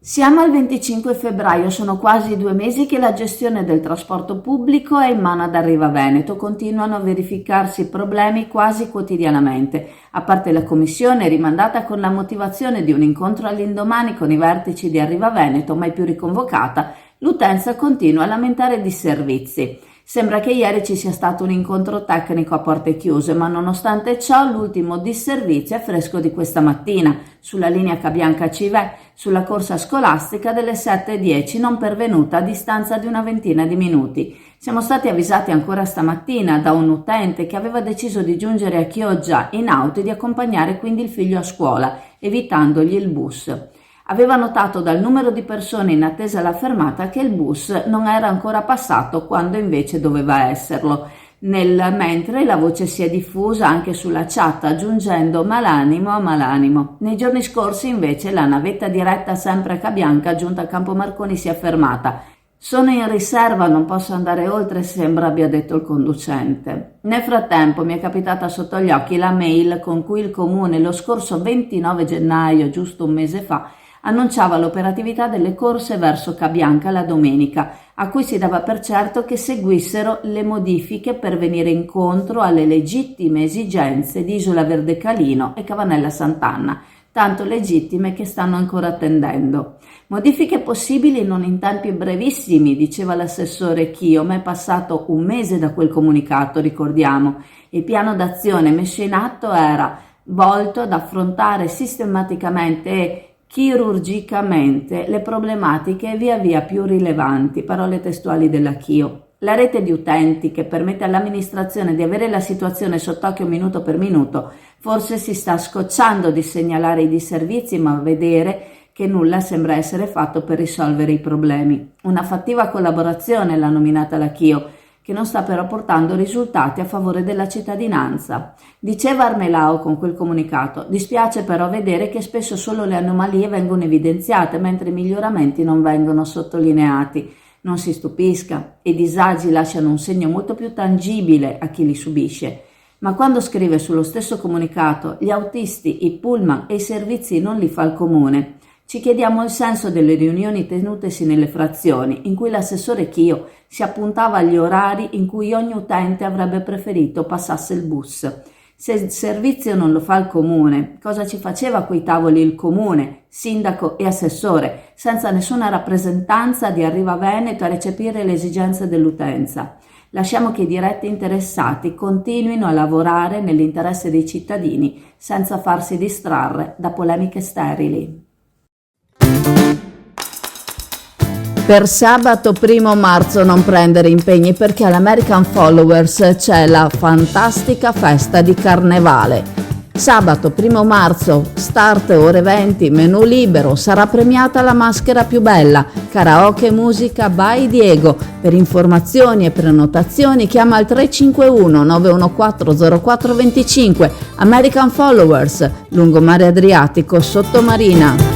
Siamo al 25 febbraio, sono quasi 2 mesi che la gestione del trasporto pubblico è in mano ad Arriva Veneto. Continuano a verificarsi problemi quasi quotidianamente, a parte la commissione rimandata con la motivazione di un incontro all'indomani con i vertici di Arriva Veneto, mai più riconvocata. L'utenza continua a lamentare disservizi. Sembra che ieri ci sia stato un incontro tecnico a porte chiuse, ma nonostante ciò l'ultimo disservizio è fresco di questa mattina, sulla linea Cabianca-Civè, sulla corsa scolastica delle 7:10, non pervenuta a distanza di una ventina di minuti. Siamo stati avvisati ancora stamattina da un utente che aveva deciso di giungere a Chioggia in auto e di accompagnare quindi il figlio a scuola, evitandogli il bus. Aveva notato dal numero di persone in attesa alla fermata che il bus non era ancora passato quando invece doveva esserlo. Mentre la voce si è diffusa anche sulla chat aggiungendo malanimo a malanimo. Nei giorni scorsi invece la navetta diretta sempre a Cabianca giunta a Campo Marconi si è fermata. Sono in riserva, non posso andare oltre, sembra abbia detto il conducente. Nel frattempo mi è capitata sotto gli occhi la mail con cui il comune lo scorso 29 gennaio, giusto un mese fa, annunciava l'operatività delle corse verso Cabianca la domenica, a cui si dava per certo che seguissero le modifiche per venire incontro alle legittime esigenze di Isola Verde Calino e Cavanella Sant'Anna, tanto legittime che stanno ancora attendendo. Modifiche possibili non in tempi brevissimi, diceva l'assessore Chio, ma è passato un mese da quel comunicato, ricordiamo. Il piano d'azione messo in atto era volto ad affrontare sistematicamente e chirurgicamente le problematiche via via più rilevanti, parole testuali della Chio. La rete di utenti che permette all'amministrazione di avere la situazione sott'occhio minuto per minuto forse si sta scocciando di segnalare i disservizi, ma vedere che nulla sembra essere fatto per risolvere i problemi. Una fattiva collaborazione l'ha nominata la Chio, che non sta però portando risultati a favore della cittadinanza. Diceva Armelao con quel comunicato: dispiace però vedere che spesso solo le anomalie vengono evidenziate, mentre i miglioramenti non vengono sottolineati. Non si stupisca, i disagi lasciano un segno molto più tangibile a chi li subisce. Ma quando scrive sullo stesso comunicato gli autisti, i pullman e i servizi non li fa il comune, ci chiediamo il senso delle riunioni tenutesi nelle frazioni, in cui l'assessore Chio si appuntava agli orari in cui ogni utente avrebbe preferito passasse il bus. Se il servizio non lo fa il comune, cosa ci faceva a quei tavoli il comune, sindaco e assessore, senza nessuna rappresentanza di Arriva Veneto a recepire le esigenze dell'utenza? Lasciamo che i diretti interessati continuino a lavorare nell'interesse dei cittadini, senza farsi distrarre da polemiche sterili. Per sabato 1 marzo non prendere impegni perché all'American Followers c'è la fantastica festa di Carnevale. Sabato 1 marzo, start ore 20, menù libero, sarà premiata la maschera più bella, karaoke e musica by Diego. Per informazioni e prenotazioni chiama il 351 914 0425. American Followers, lungomare Adriatico, sottomarina.